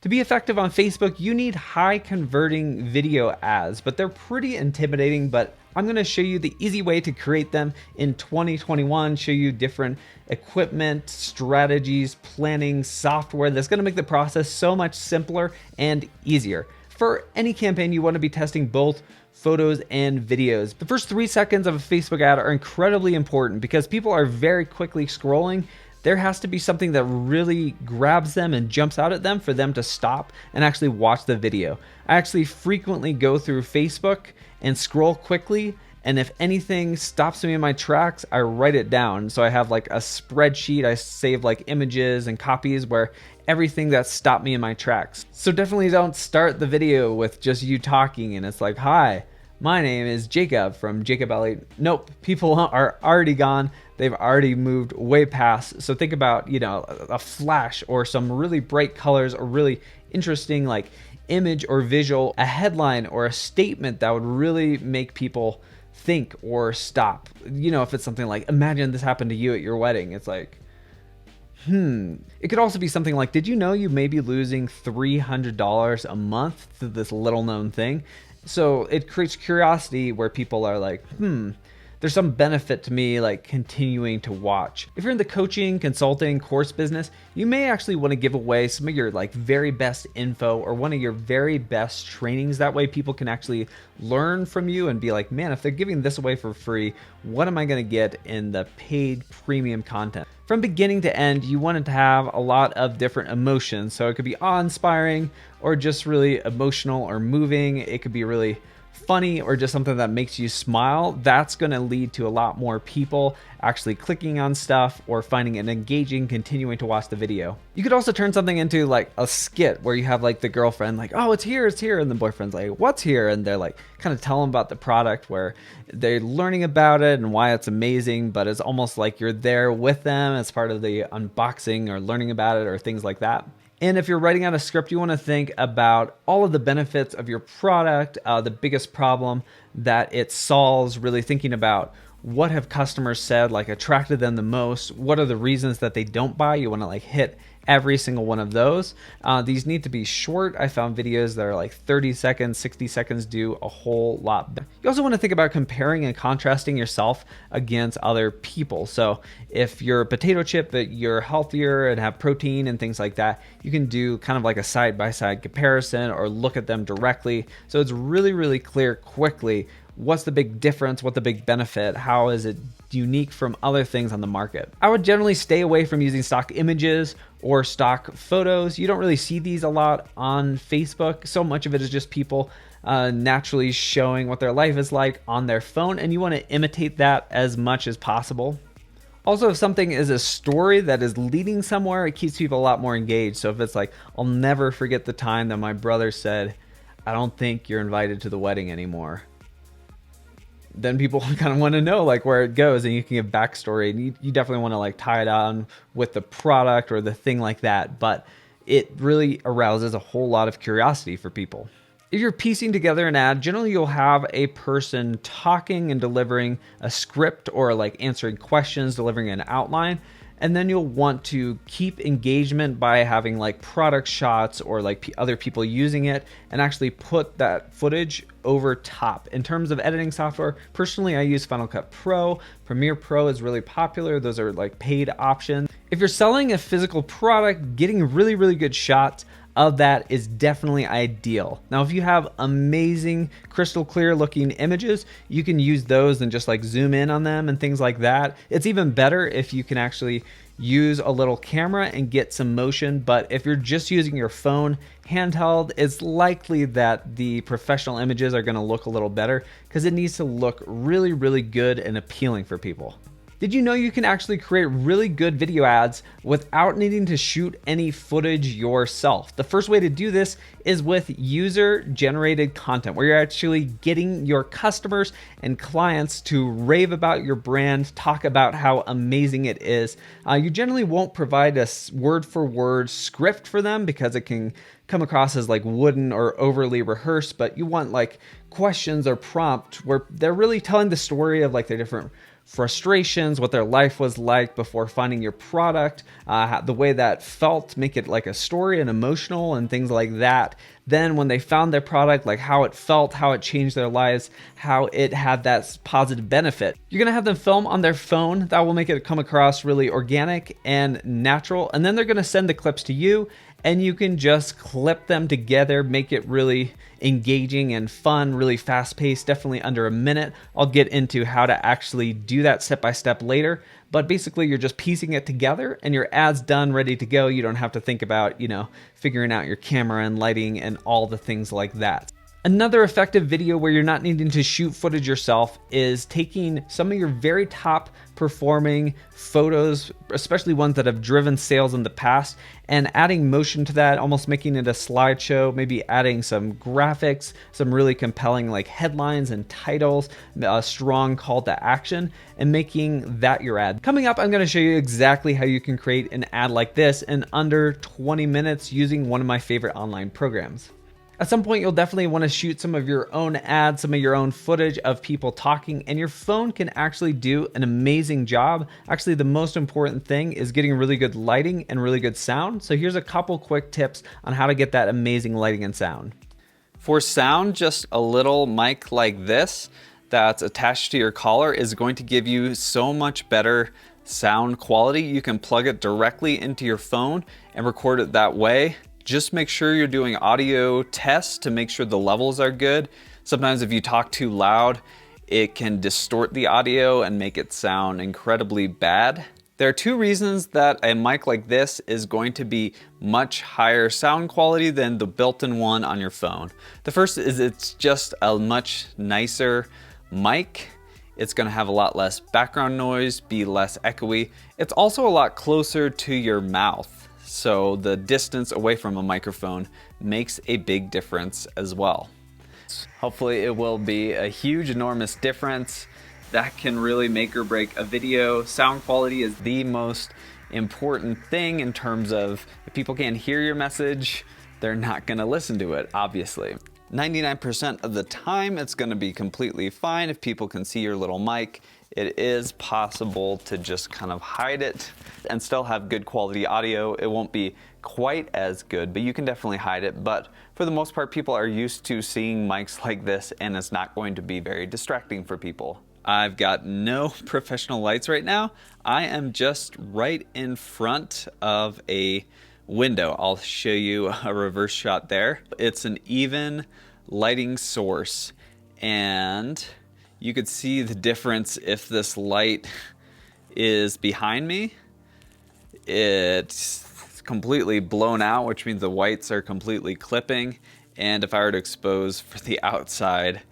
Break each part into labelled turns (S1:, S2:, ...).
S1: To be effective on Facebook, you need high converting video ads, but they're pretty intimidating. But I'm going to show you the easy way to create them in 2021, show you different equipment, strategies, planning, software that's going to make the process so much simpler and easier. For any campaign, you want to be testing both photos and videos. The first 3 seconds of a Facebook ad are incredibly important because people are very quickly scrolling. There has to be something that really grabs them and jumps out at them for them to stop and actually watch the video. I actually frequently go through Facebook and scroll quickly, and if anything stops me in my tracks, I write it down. So I have like a spreadsheet, I save like images and copies where everything that stopped me in my tracks. So definitely don't start the video with just you talking and it's like, hi, my name is Jacob from Jacob Elliott. Nope, people are already gone. They've already moved way past. So think about, a flash or some really bright colors or really interesting like image or visual, a headline or a statement that would really make people think or stop. If it's something like, imagine this happened to you at your wedding. It's like, It could also be something like, did you know you may be losing $300 a month to this little known thing? So it creates curiosity where people are like, there's some benefit to me like continuing to watch. If you're in the coaching, consulting, course business, you may actually want to give away some of your like very best info or one of your very best trainings. That way people can actually learn from you and be like, man, if they're giving this away for free, what am I going to get in the paid premium content? From beginning to end, you want it to have a lot of different emotions. So it could be awe-inspiring or just really emotional or moving. It could be really funny or just something that makes you smile. That's going to lead to a lot more people actually clicking on stuff or finding it engaging, continuing to watch the video. You could also turn something into like a skit where you have like the girlfriend like, oh, it's here, and the boyfriend's like, what's here? And they're like kind of tell them about the product where they're learning about it and why it's amazing, but it's almost like you're there with them as part of the unboxing or learning about it or things like that. And if you're writing out a script, you want to think about all of the benefits of your product, the biggest problem that it solves, really thinking about what have customers said like attracted them the most, what are the reasons that they don't buy. You want to like hit every single one of those. These need to be short. I found videos that are like 30 seconds, 60 seconds do a whole lot better. You also want to think about comparing and contrasting yourself against other people. So if you're a potato chip, but you're healthier and have protein and things like that, you can do kind of like a side-by-side comparison or look at them directly. So it's really, really clear quickly what's the big difference, what's the big benefit, how is it unique from other things on the market. I would generally stay away from using stock images or stock photos. You don't really see these a lot on Facebook. So much of it is just people naturally showing what their life is like on their phone, and you want to imitate that as much as possible. Also, if something is a story that is leading somewhere, it keeps people a lot more engaged. So if it's like, I'll never forget the time that my brother said, I don't think you're invited to the wedding anymore, then people kind of want to know like where it goes, and you can give backstory, and you definitely want to like tie it on with the product or the thing like that. But it really arouses a whole lot of curiosity for people. If you're piecing together an ad, generally you'll have a person talking and delivering a script or like answering questions, delivering an outline. And then you'll want to keep engagement by having like product shots or like other people using it and actually put that footage over top. In terms of editing software, personally, I use Final Cut Pro. Premiere Pro is really popular. Those are like paid options. If you're selling a physical product, getting really, really good shots of that is definitely ideal. Now, if you have amazing crystal clear looking images, you can use those and just like zoom in on them and things like that. It's even better if you can actually use a little camera and get some motion. But if you're just using your phone handheld, it's likely that the professional images are going to look a little better because it needs to look really, really good and appealing for people. Did you know you can actually create really good video ads without needing to shoot any footage yourself? The first way to do this is with user-generated content, where you're actually getting your customers and clients to rave about your brand, talk about how amazing it is. You generally won't provide a word-for-word script for them because it can come across as like wooden or overly rehearsed, but you want like questions or prompt where they're really telling the story of like their different frustrations, what their life was like before finding your product, the way that felt, make it like a story and emotional and things like that. Then when they found their product, like how it felt, how it changed their lives, how it had that positive benefit. You're gonna have them film on their phone. That will make it come across really organic and natural. And then they're gonna send the clips to you, and you can just clip them together, make it really engaging and fun, really fast paced, definitely under a minute. I'll get into how to actually do that step by step later. But basically you're just piecing it together and your ad's done, ready to go. You don't have to think about, figuring out your camera and lighting and all the things like that. Another effective video where you're not needing to shoot footage yourself is taking some of your very top performing photos, especially ones that have driven sales in the past, and adding motion to that, almost making it a slideshow, maybe adding some graphics, some really compelling like headlines and titles, a strong call to action, and making that your ad. Coming up, I'm going to show you exactly how you can create an ad like this in under 20 minutes using one of my favorite online programs. At some point, you'll definitely want to shoot some of your own ads, some of your own footage of people talking, and your phone can actually do an amazing job. Actually, the most important thing is getting really good lighting and really good sound. So here's a couple quick tips on how to get that amazing lighting and sound. For sound, just a little mic like this that's attached to your collar is going to give you so much better sound quality. You can plug it directly into your phone and record it that way. Just make sure you're doing audio tests to make sure the levels are good. Sometimes if you talk too loud, it can distort the audio and make it sound incredibly bad. There are two reasons that a mic like this is going to be much higher sound quality than the built-in one on your phone. The first is it's just a much nicer mic. It's gonna have a lot less background noise, be less echoey. It's also a lot closer to your mouth. So the distance away from a microphone makes a big difference as well. Hopefully it will be a huge, enormous difference that can really make or break a video. Sound quality is the most important thing in terms of if people can't hear your message, they're not gonna listen to it, obviously. 99% of the time, it's gonna be completely fine if people can see your little mic. It is possible to just kind of hide it and still have good quality audio. It won't be quite as good, but you can definitely hide it. But for the most part, people are used to seeing mics like this, and it's not going to be very distracting for people. I've got no professional lights right now. I am just right in front of a window. I'll show you a reverse shot there. It's an even lighting source, and you could see the difference if this light is behind me. It's completely blown out, which means the whites are completely clipping. And if I were to expose for the outside,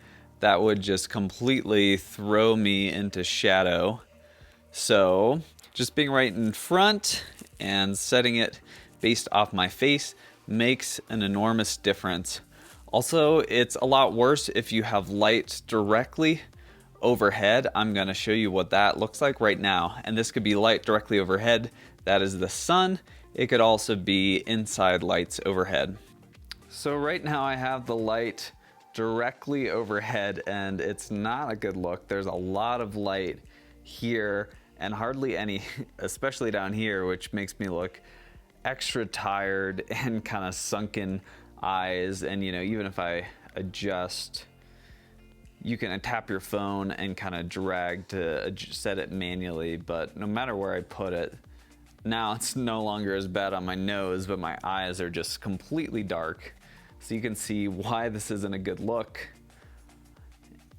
S1: that would just completely throw me into shadow. So just being right in front and setting it based off my face makes an enormous difference. Also, it's a lot worse if you have light directly overhead. I'm going to show you what that looks like right now. And this could be light directly overhead. That is the sun. It could also be inside lights overhead. So right now I have the light directly overhead and it's not a good look. There's a lot of light here and hardly any, especially down here, which makes me look extra tired and kind of sunken eyes. And even if I adjust, you can tap your phone and kind of drag to set it manually, but no matter where I put it, now it's no longer as bad on my nose, but my eyes are just completely dark. So you can see why this isn't a good look.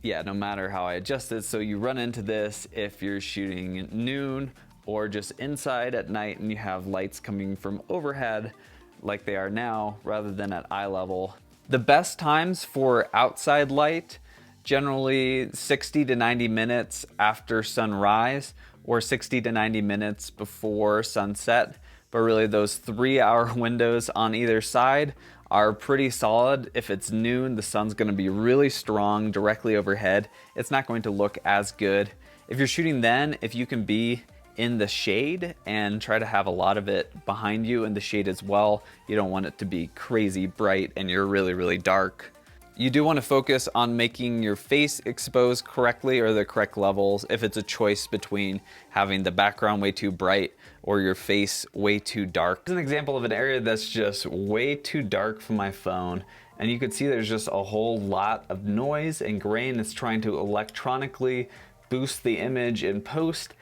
S1: Yeah, no matter how I adjust it. So you run into this if you're shooting at noon or just inside at night and you have lights coming from overhead like they are now rather than at eye level. The best times for outside light, generally 60 to 90 minutes after sunrise or 60 to 90 minutes before sunset. But really those 3-hour windows on either side are pretty solid. If it's noon, the sun's gonna be really strong directly overhead. It's not going to look as good. If you're shooting then, if you can be in the shade and try to have a lot of it behind you in the shade as well, you don't want it to be crazy bright and you're really, really dark. You do want to focus on making your face exposed correctly or the correct levels if it's a choice between having the background way too bright or your face way too dark. Here's an example of an area that's just way too dark for my phone. And you can see there's just a whole lot of noise and grain that's trying to electronically boost the image in post.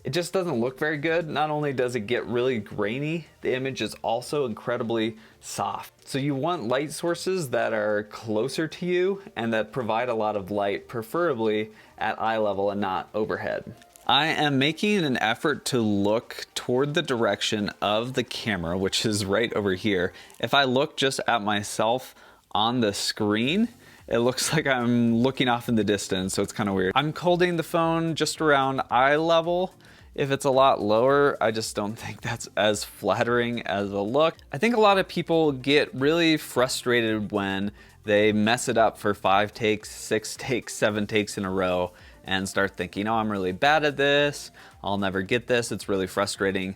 S1: It just doesn't look very good. Not only does it get really grainy, the image is also incredibly soft. So you want light sources that are closer to you and that provide a lot of light, preferably at eye level and not overhead. I am making an effort to look toward the direction of the camera, which is right over here. If I look just at myself on the screen, it looks like I'm looking off in the distance, so it's kind of weird. I'm holding the phone just around eye level. If it's a lot lower, I just don't think that's as flattering as a look. I think a lot of people get really frustrated when they mess it up for 5 takes, 6 takes, 7 takes in a row and start thinking, oh, I'm really bad at this, I'll never get this, it's really frustrating.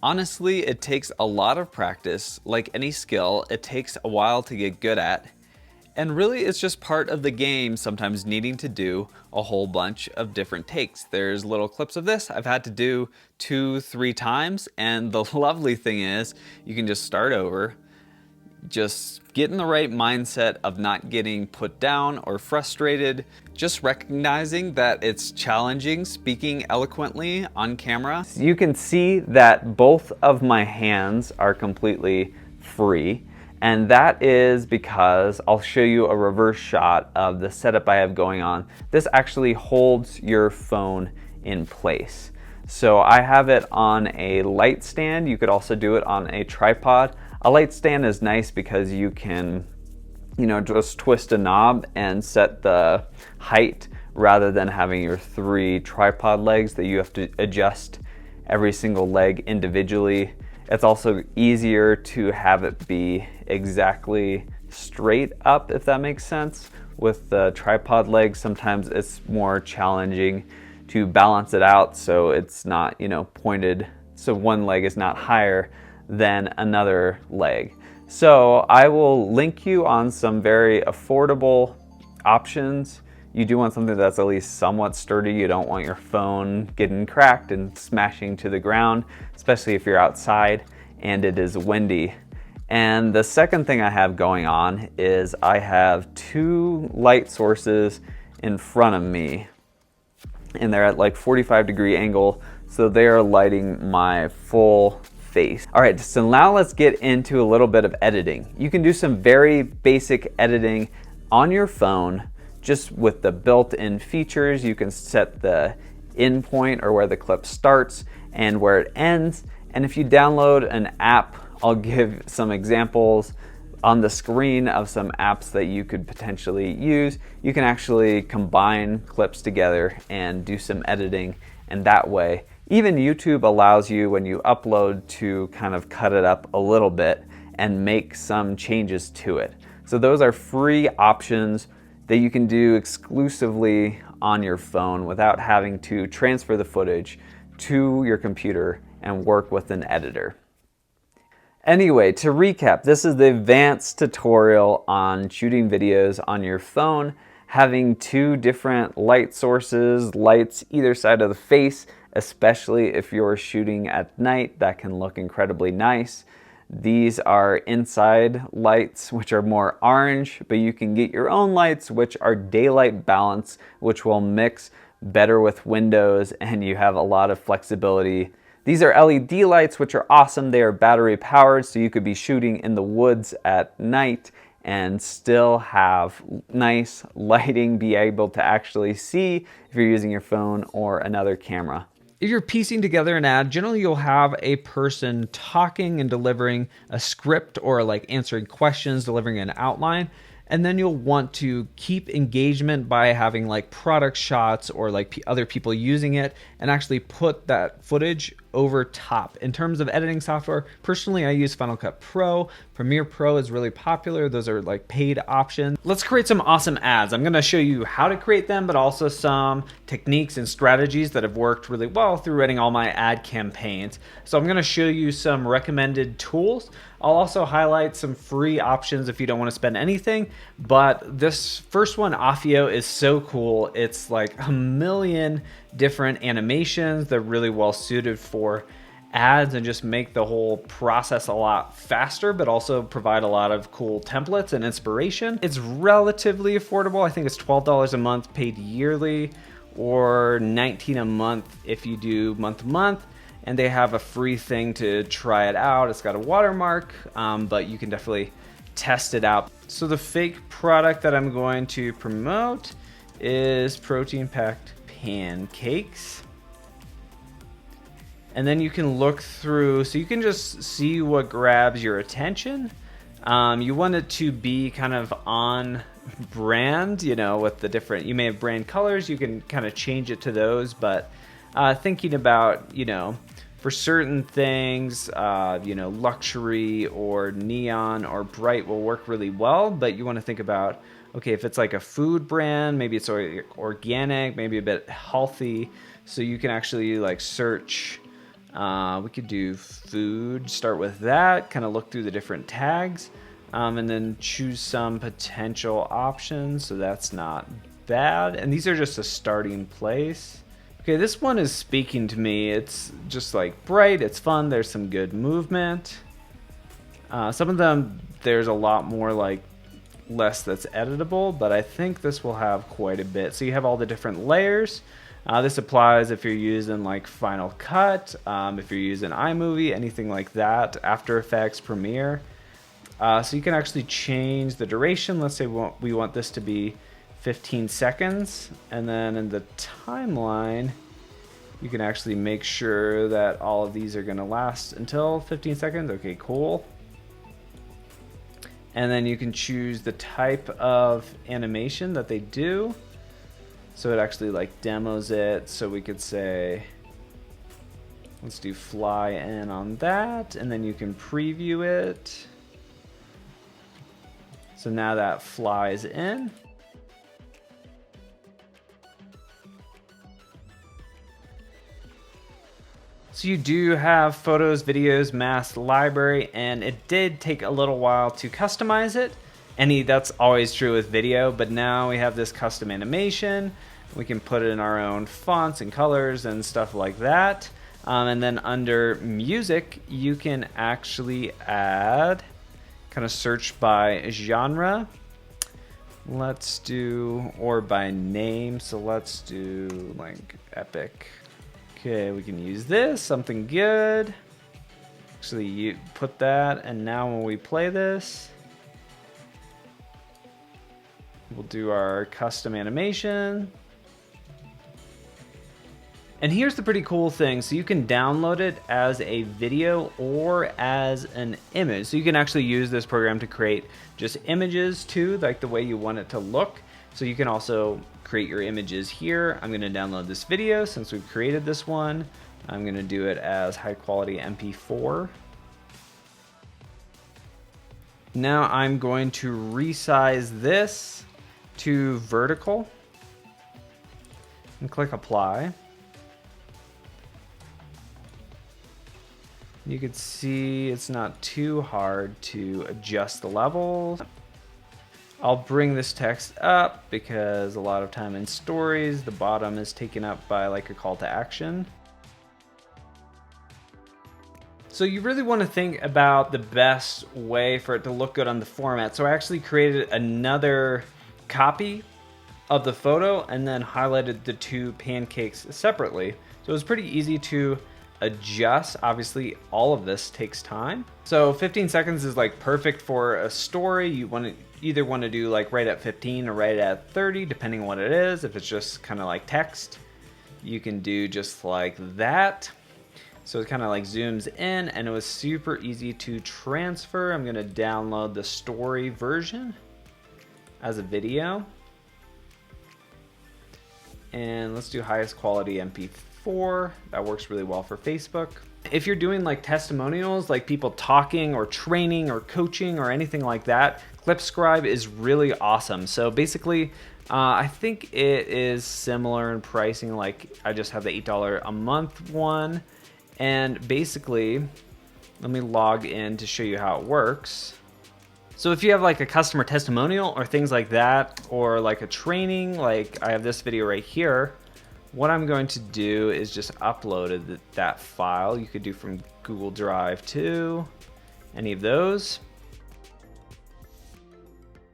S1: Honestly, it takes a lot of practice. Like any skill, it takes a while to get good at. And really, it's just part of the game, sometimes needing to do a whole bunch of different takes. There's little clips of this I've had to do 2-3 times, and the lovely thing is you can just start over, just get in the right mindset of not getting put down or frustrated, just recognizing that it's challenging speaking eloquently on camera. You can see that both of my hands are completely free. And that is because I'll show you a reverse shot of the setup I have going on. This actually holds your phone in place. So I have it on a light stand. You could also do it on a tripod. A light stand is nice because you can, just twist a knob and set the height rather than having your 3 tripod legs that you have to adjust every single leg individually. It's also easier to have it be exactly straight up, if that makes sense. With the tripod legs, sometimes it's more challenging to balance it out so it's not, pointed, so one leg is not higher than another leg. So I will link you on some very affordable options. You do want something that's at least somewhat sturdy. You don't want your phone getting cracked and smashing to the ground, especially if you're outside and it is windy. And the second thing I have going on is I have 2 light sources in front of me, and they're at like 45-degree angle, so they are lighting my full face. All right, so now let's get into a little bit of editing. You can do some very basic editing on your phone. Just with the built-in features, you can set the end point or where the clip starts and where it ends. And if you download an app, I'll give some examples on the screen of some apps that you could potentially use. You can actually combine clips together and do some editing, and that way, even YouTube allows you, when you upload, to kind of cut it up a little bit and make some changes to it. So those are free options that you can do exclusively on your phone without having to transfer the footage to your computer and work with an editor. Anyway, to recap, this is the advanced tutorial on shooting videos on your phone, having 2 different light sources, lights either side of the face, especially if you're shooting at night. That can look incredibly nice. These are inside lights, which are more orange, but you can get your own lights, which are daylight balance, which will mix better with windows, and you have a lot of flexibility. These are LED lights, which are awesome. They are battery powered, so you could be shooting in the woods at night and still have nice lighting, be able to actually see if you're using your phone or another camera. If you're piecing together an ad, generally you'll have a person talking and delivering a script, or like answering questions, delivering an outline. And then you'll want to keep engagement by having like product shots or like other people using it, and actually put that footage over top. In terms of editing software, personally I use Final Cut Pro. Premiere Pro is really popular. Those are like paid options. Let's create some awesome ads. I'm gonna show you how to create them, but also some techniques and strategies that have worked really well through running all my ad campaigns. So I'm gonna show you some recommended tools. I'll also highlight some free options if you don't want to spend anything, but this first one, Offio, is so cool. It's like a million different animations. They're really well suited for ads and just make the whole process a lot faster, but also provide a lot of cool templates and inspiration. It's relatively affordable. I think it's $12 a month paid yearly, or $19 a month if you do month to month. And they have a free thing to try it out. It's got a watermark, but you can definitely test it out. So the fake product that I'm going to promote is protein-packed pancakes. And then you can look through, so you can just see what grabs your attention. You want it to be kind of on brand, you know, with the different, you may have brand colors, you can kind of change it to those, but thinking about, you know, for certain things, you know, luxury or neon or bright will work really well, but you want to think about, okay, if it's like a food brand, maybe it's organic, maybe a bit healthy, so you can actually like search. We could do food, start with that, kind of look through the different tags, and then choose some potential options. So that's not bad. And these are just a starting place. Okay, this one is speaking to me. It's just like bright, it's fun, there's some good movement. Some of them, there's a lot more like less that's editable, but I think this will have quite a bit. So you have all the different layers. This applies if you're using like Final Cut, if you're using iMovie, anything like that, After Effects, Premiere. So you can actually change the duration. Let's say we want this to be 15 seconds. And then in the timeline, you can actually make sure that all of these are going to last until 15 seconds. Okay, cool. And then you can choose the type of animation that they do. So it actually like demos it. So we could say, let's do fly in on that. And then you can preview it. So now that flies in. So you do have photos, videos, mask, library, and it did take a little while to customize it. That's always true with video, but now we have this custom animation. We can put it in our own fonts and colors and stuff like that. And then under music, you can actually add, kind of search by genre. Let's do, or by name. So let's do like epic. Okay, we can use this, something good. Actually, you put that, and now when we play this, we'll do our custom animation. And here's the pretty cool thing. So you can download it as a video or as an image. So you can actually use this program to create just images too, like the way you want it to look. So you can also create your images here. I'm gonna download this video since we've created this one. I'm gonna do it as high quality MP4. Now I'm going to resize this to vertical and click apply. You can see it's not too hard to adjust the levels. I'll bring this text up because a lot of time in stories, the bottom is taken up by like a call to action. So you really want to think about the best way for it to look good on the format. So I actually created another copy of the photo and then highlighted the two pancakes separately. So it was pretty easy to adjust. Obviously, all of this takes time. So 15 seconds is like perfect for a story. You either want to do like right at 15 or right at 30, depending on what it is. If it's just kind of like text, you can do just like that. So it kind of like zooms in, and it was super easy to transfer. I'm going to download the story version as a video. And let's do highest quality MP4. That works really well for Facebook. If you're doing like testimonials, like people talking or training or coaching or anything like that, Clipscribe is really awesome. So basically, I think it is similar in pricing. Like I just have the $8 a month one. And basically, Let me log in to show you how it works. So if you have like a customer testimonial or things like that, or like a training, like I have this video right here, what I'm going to do is just upload that file. You could do from Google Drive to any of those.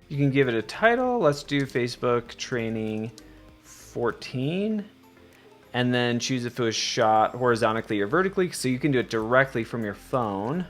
S1: You can give it a title. Let's do Facebook Training 14. And then choose if it was shot horizontally or vertically, so you can do it directly from your phone.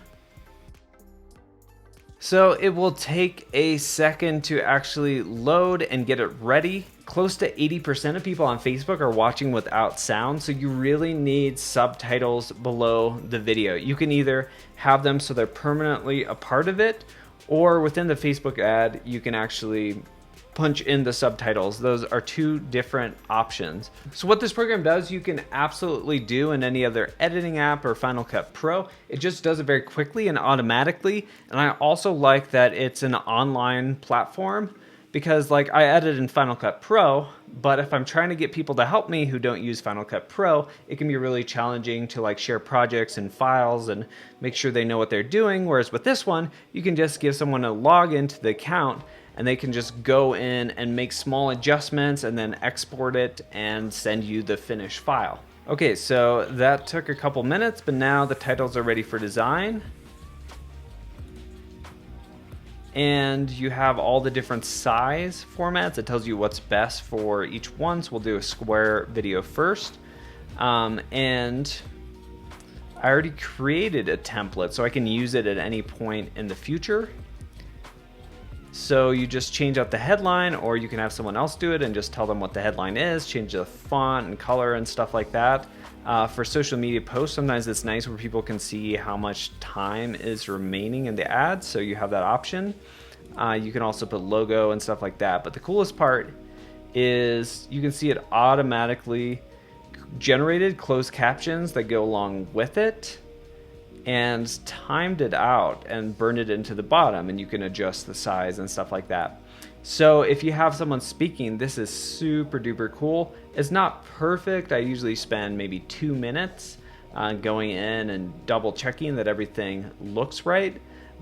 S1: So it will take a second to actually load and get it ready. Close to 80% of people on Facebook are watching without sound, so you really need subtitles below the video. You can either have them so they're permanently a part of it, or within the Facebook ad, you can actually punch in the subtitles. Those are two different options. So what this program does, you can absolutely do in any other editing app or Final Cut Pro. It just does it very quickly and automatically. And I also like that it's an online platform, because like I edit in Final Cut Pro, but if I'm trying to get people to help me who don't use Final Cut Pro, it can be really challenging to like share projects and files and make sure they know what they're doing. Whereas with this one, you can just give someone a log into the account and they can just go in and make small adjustments and then export it and send you the finished file. Okay, so that took a couple minutes, but now the titles are ready for design. And you have all the different size formats. It tells you what's best for each one. So we'll do a square video first. And I already created a template, so I can use it at any point in the future. So you just change out the headline, or you can have someone else do it and just tell them what the headline is, change the font and color and stuff like that. For social media posts, sometimes it's nice where people can see how much time is remaining in the ad, so you have that option. You can also put logo and stuff like that, but the coolest part is you can see it automatically generated closed captions that go along with it, and timed it out and burned it into the bottom, and you can adjust the size and stuff like that. So if you have someone speaking, this is super duper cool. It's not perfect. I usually spend maybe 2 minutes going in and double checking that everything looks right.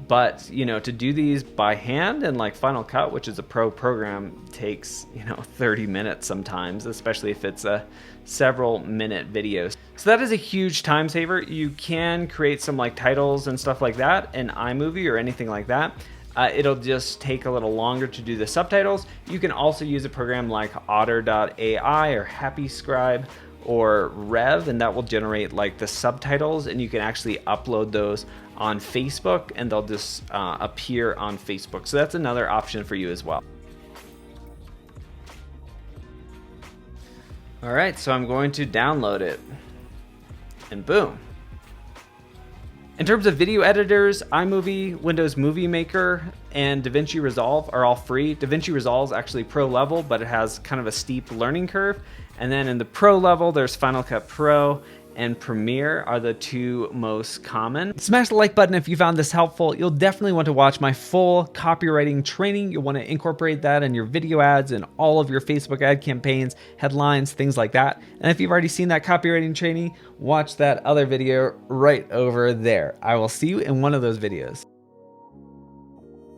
S1: But you know, to do these by hand and like Final Cut, which is a pro program, takes 30 minutes sometimes, especially if it's a several minute video. So that is a huge time saver. You can create some like titles and stuff like that in iMovie or anything like that. It'll just take a little longer to do the subtitles. You can also use a program like Otter.ai or HappyScribe or Rev, and that will generate like the subtitles, and you can actually upload those on Facebook and they'll just appear on Facebook. So that's another option for you as well. All right, so I'm going to download it, and boom. In terms of video editors, iMovie, Windows Movie Maker, and DaVinci Resolve are all free. DaVinci Resolve is actually pro level, but it has kind of a steep learning curve. And then in the pro level, there's Final Cut Pro and Premiere are the two most common. Smash the like button if you found this helpful. You'll definitely want to watch my full copywriting training. You'll want to incorporate that in your video ads and all of your Facebook ad campaigns, headlines, things like that. And if you've already seen that copywriting training, watch that other video right over there. I will see you in one of those videos.